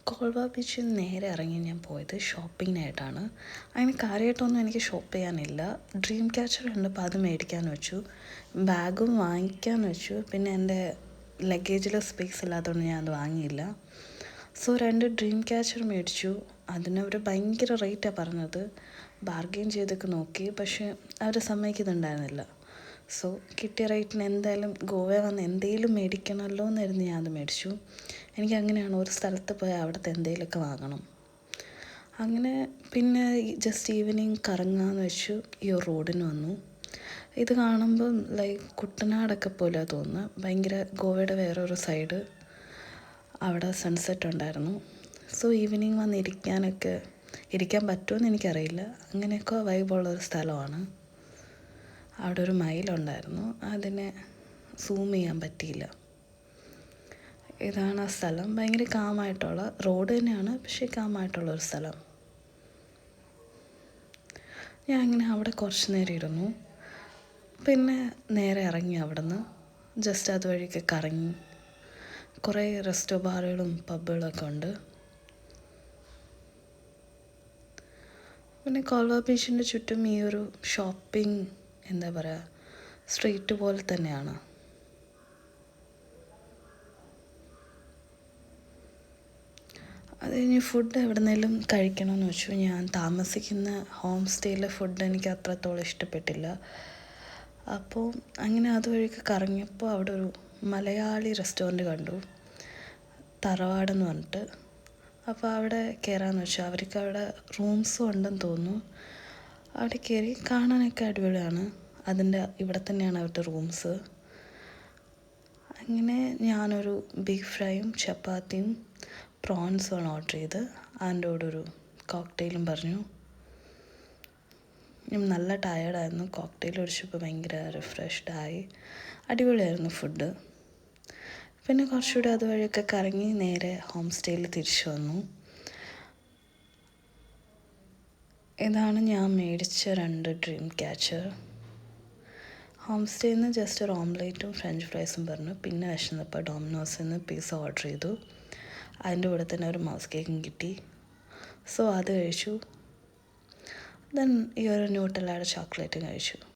കോൾവ ബീച്ചിൽ നേരെ ഇറങ്ങി ഞാൻ പോയത് ഷോപ്പിങ്ങിനായിട്ടാണ്. അങ്ങനെ കാര്യമായിട്ടൊന്നും എനിക്ക് ഷോപ്പ് ചെയ്യാനില്ല. ഡ്രീം ക്യാച്ചർ ഉണ്ട്, അപ്പോൾ അത് മേടിക്കാമെന്ന് വെച്ചു. ബാഗും വാങ്ങിക്കാമെന്ന് വെച്ചു. പിന്നെ എൻ്റെ ലഗേജിൽ സ്പേസ് ഇല്ലാത്തതുകൊണ്ട് ഞാൻ അത് വാങ്ങിയില്ല. സോ 2 ഡ്രീം ക്യാച്ചർ മേടിച്ചു. അതിനവർ ഭയങ്കര റേറ്റാണ് പറഞ്ഞത്. ബാർഗെയിൻ ചെയ്തൊക്കെ നോക്കി, പക്ഷേ അവർ സമ്മതിക്കുന്നുണ്ടായിരുന്നില്ല. സോ കിട്ടിയ റേറ്റിന് എന്തായാലും ഗോവയിൽ വന്ന് എന്തെങ്കിലും മേടിക്കണമല്ലോ എന്നായിരുന്നു ഞാൻ അത് മേടിച്ചു. എനിക്കങ്ങനെയാണ്, ഒരു സ്ഥലത്ത് പോയാൽ അവിടുത്തെ എന്തെങ്കിലുമൊക്കെ വാങ്ങണം. അങ്ങനെ പിന്നെ ജസ്റ്റ് ഈവനിങ് കറങ്ങാമെന്ന് വെച്ചു. ഈ റോഡിന് വന്നു. ഇത് കാണുമ്പം കുട്ടനാടൊക്കെ പോലെയാണ് തോന്നുന്നത്. ഭയങ്കര ഗോവയുടെ വേറൊരു സൈഡ്. അവിടെ സൺസെറ്റ് ഉണ്ടായിരുന്നു. സോ ഈവനിങ് വന്ന് ഇരിക്കാൻ പറ്റുമെന്ന് എനിക്കറിയില്ല. അങ്ങനെയൊക്കെ വൈബുള്ളൊരു സ്ഥലമാണ്. അവിടെ ഒരു മയിലുണ്ടായിരുന്നു, അതിനെ സൂം ചെയ്യാൻ പറ്റിയില്ല. ഇതാണ് ആ സ്ഥലം. ഭയങ്കര കാമായിട്ടുള്ള റോഡ് തന്നെയാണ്, പക്ഷേ കാമായിട്ടുള്ളൊരു സ്ഥലം. ഞാൻ അങ്ങനെ അവിടെ കുറച്ച് നേരം ഇരുന്നു. പിന്നെ നേരെ ഇറങ്ങി അവിടെ നിന്ന്. ജസ്റ്റ് അതുവഴിയൊക്കെ കറങ്ങി. കുറേ റെസ്റ്റോ ബാറുകളും പബ്ബുകളൊക്കെ ഉണ്ട്. പിന്നെ കോൾവ ബീച്ചിൻ്റെ ചുറ്റും ഈ ഒരു ഷോപ്പിംഗ് സ്ട്രീറ്റ് പോലെ തന്നെയാണ്. അത് കഴിഞ്ഞ് ഫുഡ് എവിടെന്നെങ്കിലും കഴിക്കണമെന്ന് വെച്ചു. ഞാൻ താമസിക്കുന്ന ഹോം സ്റ്റേയിലെ ഫുഡ് എനിക്ക് അത്രത്തോളം ഇഷ്ടപ്പെട്ടില്ല. അപ്പോൾ അങ്ങനെ അതുവഴിയൊക്കെ കറങ്ങിയപ്പോൾ അവിടെ ഒരു മലയാളി റെസ്റ്റോറൻറ്റ് കണ്ടു, തറവാടെന്ന് പറഞ്ഞിട്ട്. അപ്പോൾ അവിടെ കയറാമെന്ന് വെച്ചു. അവർക്ക് അവിടെ റൂംസും ഉണ്ടെന്ന് തോന്നുന്നു. അവിടെ കയറി. കാണാനൊക്കെ അടിപൊളിയാണ്. ഇവിടെ തന്നെയാണ് അവരുടെ റൂംസ്. അങ്ങനെ ഞാനൊരു ബീഫ് ഫ്രൈയും ചപ്പാത്തിയും പ്രോൺസുമാണ് ഓർഡർ ചെയ്ത്. അതിൻ്റെ കൂടെ ഒരു കോക്ടെയിലും പറഞ്ഞു. ഞാൻ നല്ല ടയേർഡായിരുന്നു. കോക്ടെയിൽ കുടിച്ചപ്പോൾ ഭയങ്കര റിഫ്രഷ്ഡായി. അടിപൊളിയായിരുന്നു ഫുഡ്. പിന്നെ കുറച്ചുകൂടി അതുവഴിയൊക്കെ കറങ്ങി നേരെ ഹോം സ്റ്റേയിൽ തിരിച്ചു വന്നു. ഇതാണ് ഞാൻ മേടിച്ച 2 ഡ്രീം ക്യാച്ചർ. ഹോം സ്റ്റേയിൽ നിന്ന് ജസ്റ്റ് ഒരു ഓംലേറ്റും ഫ്രഞ്ച് ഫ്രൈസും പറഞ്ഞു. പിന്നെ വിശന്നപ്പോൾ ഡോമിനോസിൽ നിന്ന് പിസ്സ ഓർഡർ ചെയ്തു. അതിൻ്റെ കൂടെ തന്നെ ഒരു മൗസ് കേക്കും കിട്ടി. സോ അത് കഴിച്ചു. ദെൻ ഈ ഒരു ന്യൂട്ടെല്ലയുടെ ചോക്ലേറ്റും കഴിച്ചു.